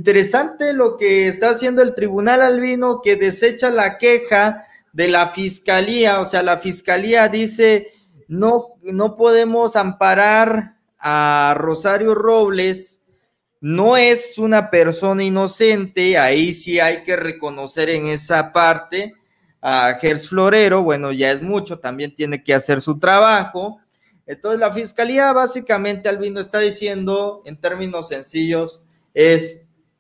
interesante lo que está haciendo el tribunal, Albino, que desecha la queja de la fiscalía. O sea, la fiscalía dice, no podemos amparar a Rosario Robles, no es una persona inocente. Ahí sí hay que reconocer en esa parte a Gers Florero, bueno, ya es mucho, también tiene que hacer su trabajo. Entonces la fiscalía básicamente, Albino, está diciendo en términos sencillos,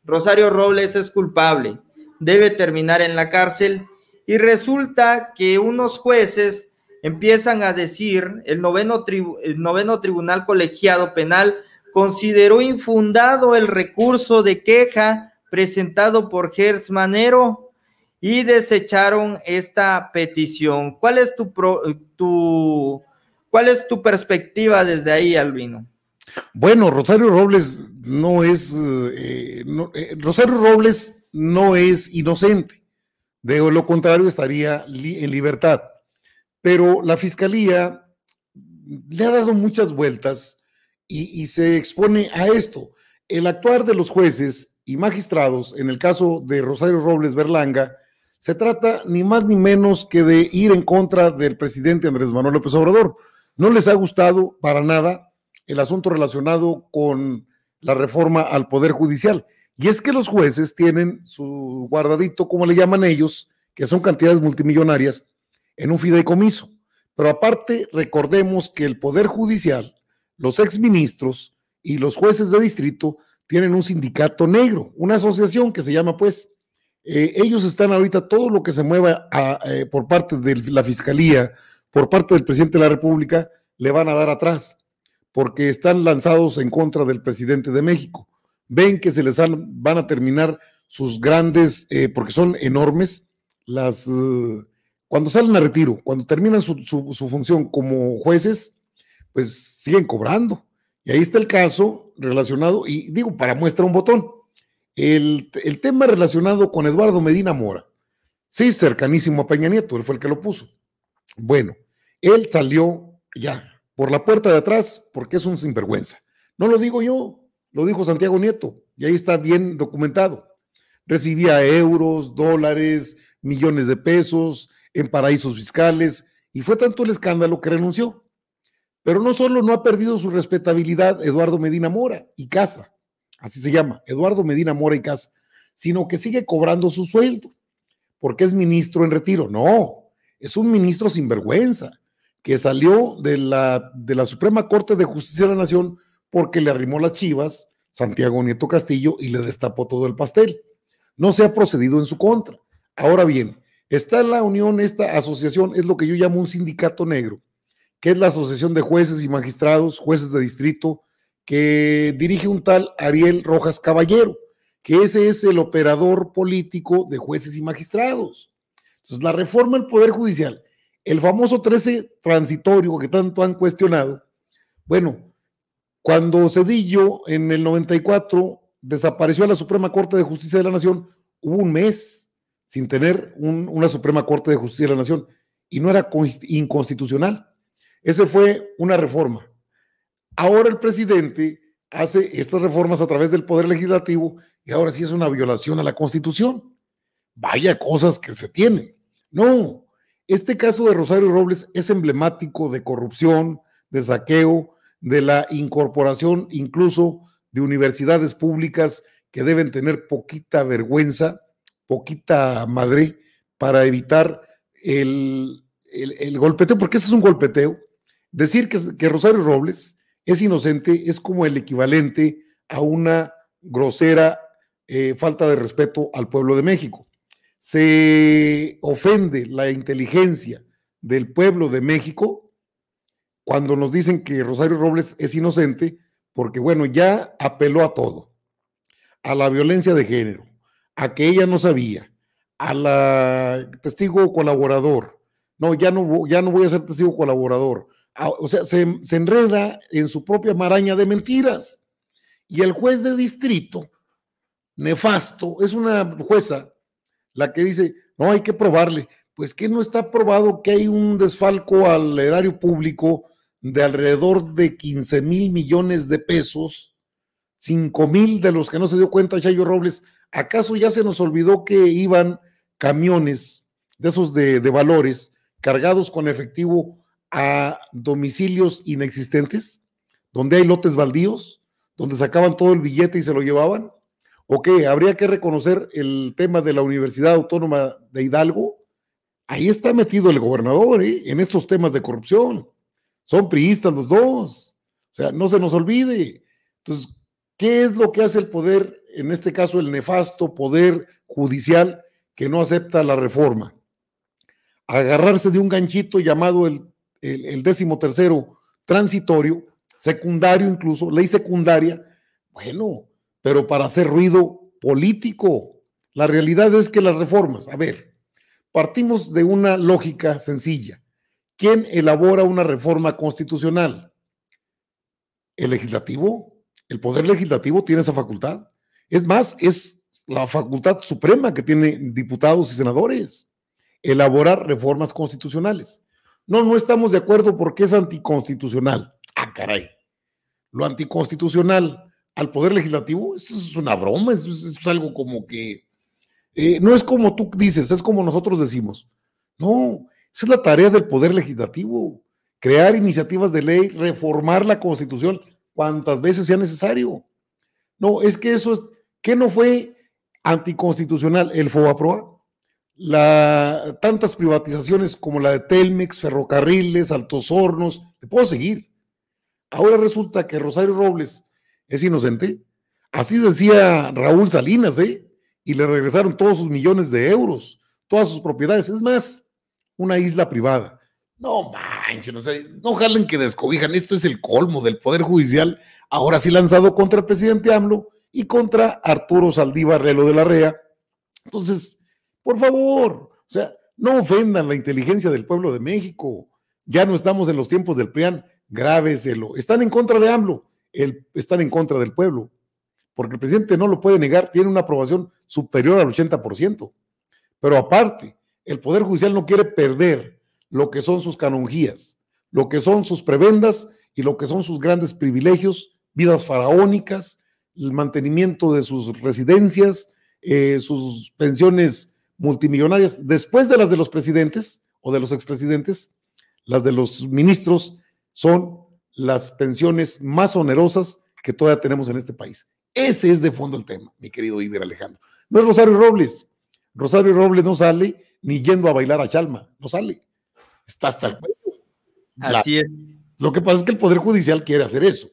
Rosario Robles es culpable, debe terminar en la cárcel, y resulta que unos jueces empiezan a decir, el noveno tribunal colegiado penal consideró infundado el recurso de queja presentado por Gers Manero y desecharon esta petición. ¿Cuál es tu perspectiva desde ahí, Albino? Bueno, Rosario Robles Rosario Robles no es inocente, de lo contrario estaría en libertad, pero la fiscalía le ha dado muchas vueltas y se expone a esto. El actuar de los jueces y magistrados, en el caso de Rosario Robles Berlanga, se trata ni más ni menos que de ir en contra del presidente Andrés Manuel López Obrador. No les ha gustado para nada el asunto relacionado con la reforma al Poder Judicial. Y es que los jueces tienen su guardadito, como le llaman ellos, que son cantidades multimillonarias, en un fideicomiso. Pero aparte, recordemos que el Poder Judicial, los exministros y los jueces de distrito tienen un sindicato negro, una asociación que se llama, pues, ellos están ahorita, todo lo que se mueva por parte de la fiscalía, por parte del presidente de la República, le van a dar atrás, porque están lanzados en contra del presidente de México. Ven que se les van a terminar sus grandes, porque son enormes, cuando salen a retiro, cuando terminan su función como jueces, pues siguen cobrando. Y ahí está el caso relacionado, y digo, para muestra un botón, el tema relacionado con Eduardo Medina Mora, sí, cercanísimo a Peña Nieto, él fue el que lo puso. Bueno, él salió ya por la puerta de atrás porque es un sinvergüenza. No lo digo yo, lo dijo Santiago Nieto, y ahí está bien documentado. Recibía euros, dólares, millones de pesos en paraísos fiscales, y fue tanto el escándalo que renunció. Pero no solo no ha perdido su respetabilidad Eduardo Medina Mora y Casa, así se llama, Eduardo Medina Mora y Casa, sino que sigue cobrando su sueldo, porque es ministro en retiro. No, es un ministro sinvergüenza, que salió de la Suprema Corte de Justicia de la Nación porque le arrimó las chivas Santiago Nieto Castillo y le destapó todo el pastel. No se ha procedido en su contra. Ahora bien, está la unión, esta asociación, es lo que yo llamo un sindicato negro, que es la Asociación de Jueces y Magistrados, Jueces de Distrito, que dirige un tal Ariel Rojas Caballero, que ese es el operador político de jueces y magistrados. Entonces, la reforma del Poder Judicial, el famoso 13 transitorio que tanto han cuestionado, bueno, cuando Zedillo en el 94 desapareció a la Suprema Corte de Justicia de la Nación, hubo un mes sin tener una Suprema Corte de Justicia de la Nación y no era inconstitucional. Esa fue una reforma. Ahora el presidente hace estas reformas a través del Poder Legislativo y ahora sí es una violación a la Constitución. Vaya cosas que se tienen. No, este caso de Rosario Robles es emblemático de corrupción, de saqueo, de la incorporación incluso de universidades públicas que deben tener poquita vergüenza, poquita madre para evitar el golpeteo, porque ese es un golpeteo. Decir que Rosario Robles es inocente es como el equivalente a una grosera falta de respeto al pueblo de México. Se ofende la inteligencia del pueblo de México cuando nos dicen que Rosario Robles es inocente, porque bueno, ya apeló a todo, a la violencia de género, a que ella no sabía, a la testigo colaborador, no, ya no voy a ser testigo colaborador, o sea, se enreda en su propia maraña de mentiras. Y el juez de distrito, nefasto, es una jueza la que dice, no, hay que probarle. Pues que no está probado que hay un desfalco al erario público de alrededor de 15,000 millones de pesos, 5,000 de los que no se dio cuenta Chayo Robles. ¿Acaso ya se nos olvidó que iban camiones de esos de valores cargados con efectivo a domicilios inexistentes, donde hay lotes baldíos, donde sacaban todo el billete y se lo llevaban? ¿O qué? Habría que reconocer el tema de la Universidad Autónoma de Hidalgo. Ahí está metido el gobernador, en estos temas de corrupción. Son priistas los dos. O sea, no se nos olvide. Entonces, ¿qué es lo que hace el poder, en este caso el nefasto poder judicial, que no acepta la reforma? Agarrarse de un ganchito llamado el 13º transitorio, secundario incluso, ley secundaria, bueno, pero para hacer ruido político. La realidad es que las reformas, a ver, partimos de una lógica sencilla. ¿Quién elabora una reforma constitucional? ¿El legislativo? ¿El poder legislativo tiene esa facultad? Es más, es la facultad suprema que tiene diputados y senadores, elaborar reformas constitucionales. No estamos de acuerdo porque es anticonstitucional. Ah, caray. Lo anticonstitucional al poder legislativo, esto es una broma, esto es algo como que no es como tú dices, es como nosotros decimos. No, esa es la tarea del poder legislativo, crear iniciativas de ley, reformar la Constitución cuantas veces sea necesario. No, es que eso es, ¿qué no fue anticonstitucional? El FOBAPROA, tantas privatizaciones como la de Telmex, ferrocarriles, Altos Hornos, te puedo seguir. Ahora resulta que Rosario Robles es inocente. Así decía Raúl Salinas, y le regresaron todos sus millones de euros, todas sus propiedades, es más, una isla privada. No manchen, o sea, no jalen que descobijan, esto es el colmo del Poder Judicial, ahora sí lanzado contra el presidente AMLO y contra Arturo Saldívar Lelo de la Rea. Entonces, por favor, o sea, no ofendan la inteligencia del pueblo de México, ya no estamos en los tiempos del PRIAN, grábeselo, están en contra de AMLO, están en contra del pueblo, porque el presidente no lo puede negar, tiene una aprobación superior al 80%, pero aparte, el Poder Judicial no quiere perder lo que son sus canonjías, lo que son sus prebendas y lo que son sus grandes privilegios, vidas faraónicas, el mantenimiento de sus residencias, sus pensiones multimillonarias, después de las de los presidentes o de los expresidentes, las de los ministros son las pensiones más onerosas que todavía tenemos en este país. Ese es de fondo el tema, mi querido Iber Alejandro. No es Rosario Robles. Rosario Robles no sale ni yendo a bailar a Chalma, no sale. Está hasta el cuello. Así es. Lo que pasa es que el Poder Judicial quiere hacer eso.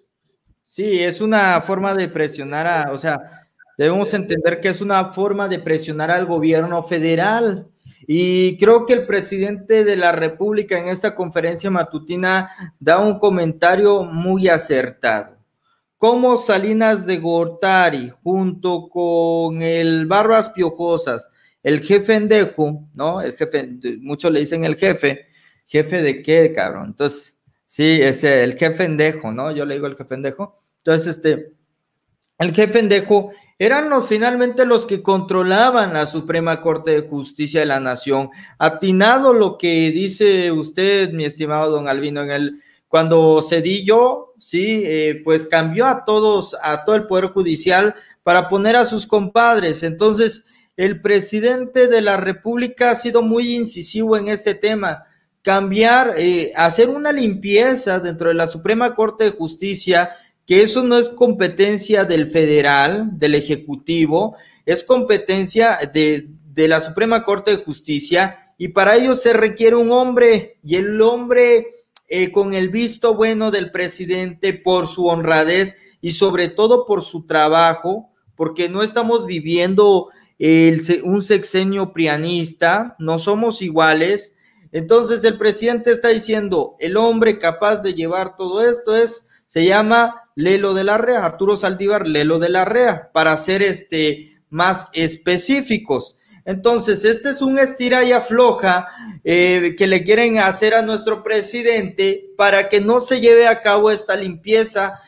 Sí, es una forma de presionar o sea, debemos entender que es una forma de presionar al gobierno federal. Y creo que el presidente de la República en esta conferencia matutina da un comentario muy acertado. Como Salinas de Gortari, junto con el Barbas Piojosas, el jefe Endejo, ¿no? El jefe, muchos le dicen el jefe de qué, cabrón. Entonces, sí, es el jefe Endejo, ¿no? Yo le digo el jefe Endejo. Entonces, el jefe Endejo eran finalmente los que controlaban la Suprema Corte de Justicia de la Nación. Atinado lo que dice usted, mi estimado don Albino, cuando Cedillo, sí, pues cambió a todo el Poder Judicial para poner a sus compadres. Entonces, el presidente de la República ha sido muy incisivo en este tema. Cambiar, hacer una limpieza dentro de la Suprema Corte de Justicia, que eso no es competencia del federal, del ejecutivo, es competencia de la Suprema Corte de Justicia, y para ello se requiere un hombre, y el hombre con el visto bueno del presidente por su honradez y sobre todo por su trabajo, porque no estamos viviendo un sexenio prianista, no somos iguales. Entonces el presidente está diciendo, el hombre capaz de llevar todo esto se llama Lelo de la Rea, Arturo Saldívar Lelo de la Rea, para ser más específicos. Entonces, este es un estira y afloja que le quieren hacer a nuestro presidente para que no se lleve a cabo esta limpieza,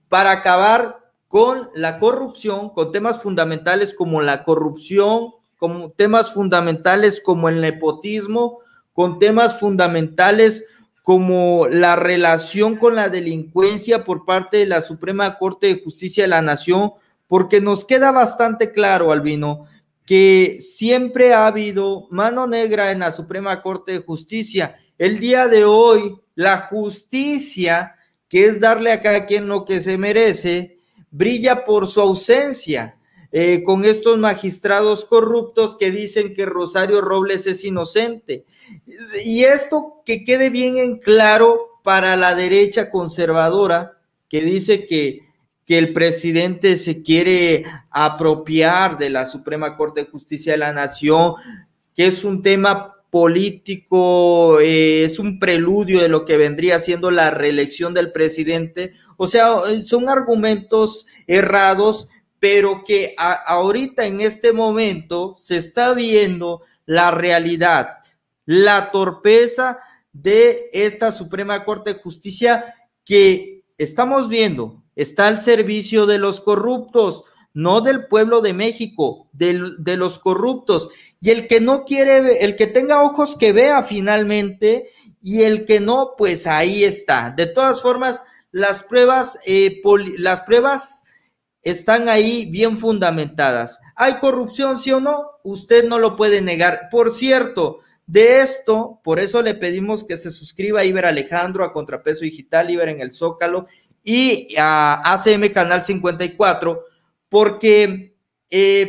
para acabar con la corrupción, con temas fundamentales como la corrupción, con temas fundamentales como el nepotismo, con temas fundamentales como la relación con la delincuencia por parte de la Suprema Corte de Justicia de la Nación, porque nos queda bastante claro, Albino, que siempre ha habido mano negra en la Suprema Corte de Justicia. El día de hoy, la justicia, que es darle a cada quien lo que se merece, brilla por su ausencia, con estos magistrados corruptos que dicen que Rosario Robles es inocente. Y esto que quede bien en claro para la derecha conservadora, que dice que el presidente se quiere apropiar de la Suprema Corte de Justicia de la Nación, que es un tema político, es un preludio de lo que vendría siendo la reelección del presidente. O sea, son argumentos errados, pero que ahorita en este momento se está viendo la realidad, la torpeza de esta Suprema Corte de Justicia que estamos viendo, está al servicio de los corruptos, no del pueblo de México, de los corruptos. Y el que no quiere, el que tenga ojos que vea finalmente, y el que no, pues ahí está. De todas formas, las pruebas están ahí bien fundamentadas. ¿Hay corrupción, sí o no? Usted no lo puede negar. Por cierto, de esto, por eso le pedimos que se suscriba a Iber Alejandro, a Contrapeso Digital, Iber en el Zócalo y a ACM Canal 54, porque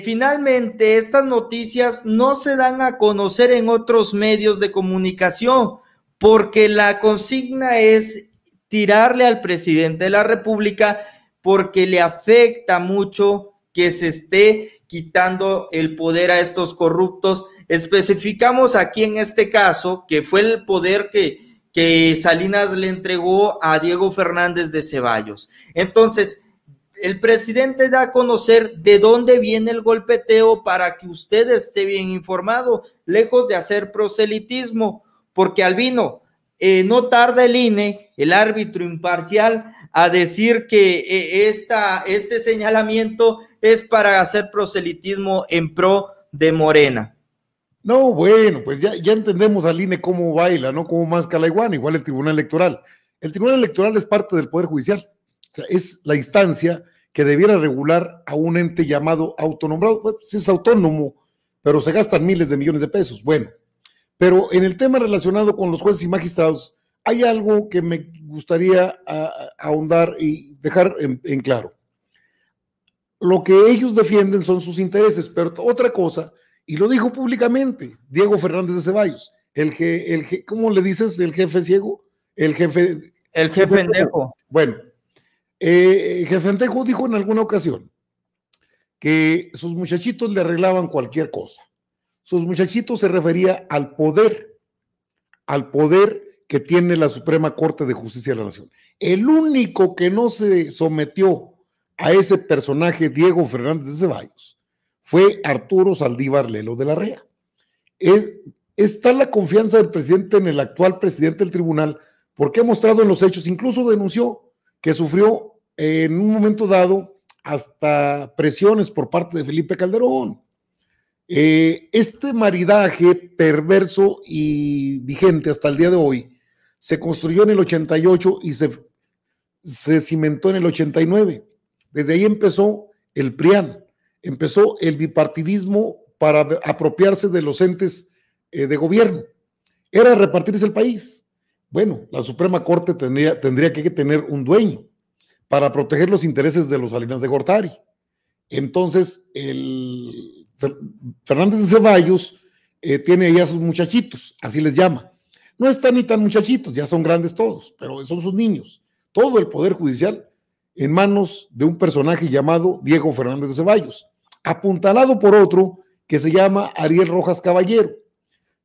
finalmente estas noticias no se dan a conocer en otros medios de comunicación, porque la consigna es tirarle al presidente de la República, porque le afecta mucho que se esté quitando el poder a estos corruptos. Especificamos aquí en este caso que fue el poder que Salinas le entregó a Diego Fernández de Ceballos. Entonces, el presidente da a conocer de dónde viene el golpeteo para que usted esté bien informado, lejos de hacer proselitismo, porque Albino, no tarda el INE, el árbitro imparcial, a decir que este señalamiento es para hacer proselitismo en pro de Morena. No, bueno, pues ya entendemos al INE cómo baila, ¿no? Cómo masca la iguana, igual el Tribunal Electoral. El Tribunal Electoral es parte del Poder Judicial. O sea, es la instancia que debiera regular a un ente llamado autonombrado. Pues es autónomo, pero se gastan miles de millones de pesos. Bueno, pero en el tema relacionado con los jueces y magistrados, hay algo que me gustaría ahondar y dejar en claro. Lo que ellos defienden son sus intereses, pero otra cosa, y lo dijo públicamente Diego Fernández de Ceballos, ¿cómo le dices? ¿El jefe ciego? El jefe Endejo. Bueno, jefe Endejo dijo en alguna ocasión que sus muchachitos le arreglaban cualquier cosa. Sus muchachitos se refería al poder que tiene la Suprema Corte de Justicia de la Nación. El único que no se sometió a ese personaje, Diego Fernández de Ceballos, fue Arturo Saldívar Lelo de la Rea. Está la confianza del presidente en el actual presidente del tribunal, porque ha mostrado en los hechos, incluso denunció que sufrió en un momento dado hasta presiones por parte de Felipe Calderón. Este maridaje perverso y vigente hasta el día de hoy se construyó en el 88 y se cimentó en el 89. Desde ahí empezó el PRIAN, empezó el bipartidismo para apropiarse de los entes de gobierno. Era repartirse el país. Bueno, la Suprema Corte tendría que tener un dueño para proteger los intereses de los Salinas de Gortari. Entonces, Fernández de Ceballos tiene ya sus muchachitos, así les llama. No están ni tan muchachitos, ya son grandes todos, pero son sus niños. Todo el Poder Judicial en manos de un personaje llamado Diego Fernández de Ceballos, apuntalado por otro que se llama Ariel Rojas Caballero,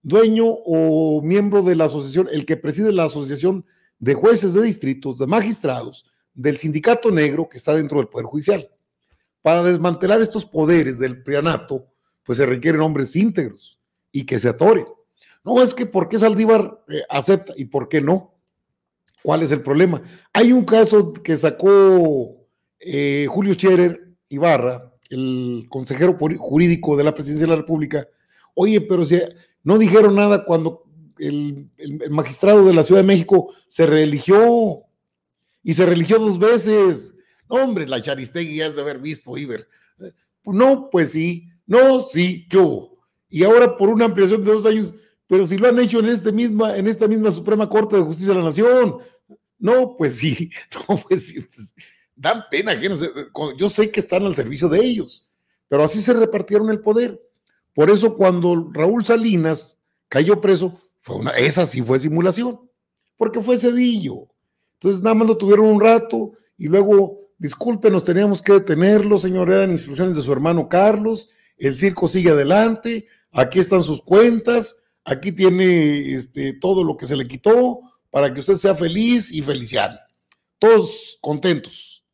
dueño o miembro de la asociación, el que preside la Asociación de Jueces de Distritos, de Magistrados, del Sindicato Negro que está dentro del Poder Judicial. Para desmantelar estos poderes del prianato, pues se requieren hombres íntegros y que se atoren. No, es que ¿por qué Saldívar acepta y por qué no? ¿Cuál es el problema? Hay un caso que sacó Julio Scherer Ibarra, el consejero jurídico de la Presidencia de la República. Oye, pero si no dijeron nada cuando el magistrado de la Ciudad de México se reeligió y se reeligió 2 veces. No, hombre, la Charistegui ya has de haber visto, Iber. No, pues sí, no, sí, ¿qué hubo? Y ahora por una ampliación de 2 años, pero si lo han hecho en esta misma Suprema Corte de Justicia de la Nación. No, pues sí, no, pues sí. Dan pena, que no sé, yo sé que están al servicio de ellos, pero así se repartieron el poder. Por eso cuando Raúl Salinas cayó preso, esa sí fue simulación, porque fue Cedillo. Entonces nada más lo tuvieron un rato y luego, discúlpenos, teníamos que detenerlo, señor, eran instrucciones de su hermano Carlos, el circo sigue adelante, aquí están sus cuentas, aquí tiene todo lo que se le quitó para que usted sea feliz y feliciano. Todos contentos.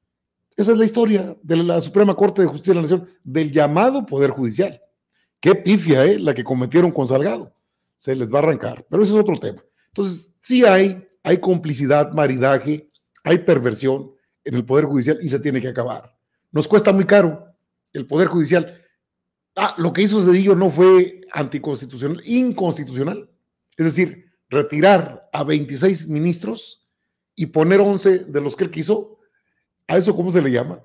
Esa es la historia de la Suprema Corte de Justicia de la Nación, del llamado Poder Judicial. Qué pifia, la que cometieron con Salgado. Se les va a arrancar, pero ese es otro tema. Entonces, sí hay complicidad, maridaje, hay perversión en el Poder Judicial y se tiene que acabar. Nos cuesta muy caro el Poder Judicial. Lo que hizo Cedillo no fue anticonstitucional, inconstitucional. Es decir, retirar a 26 ministros y poner 11 de los que él quiso. ¿A eso cómo se le llama?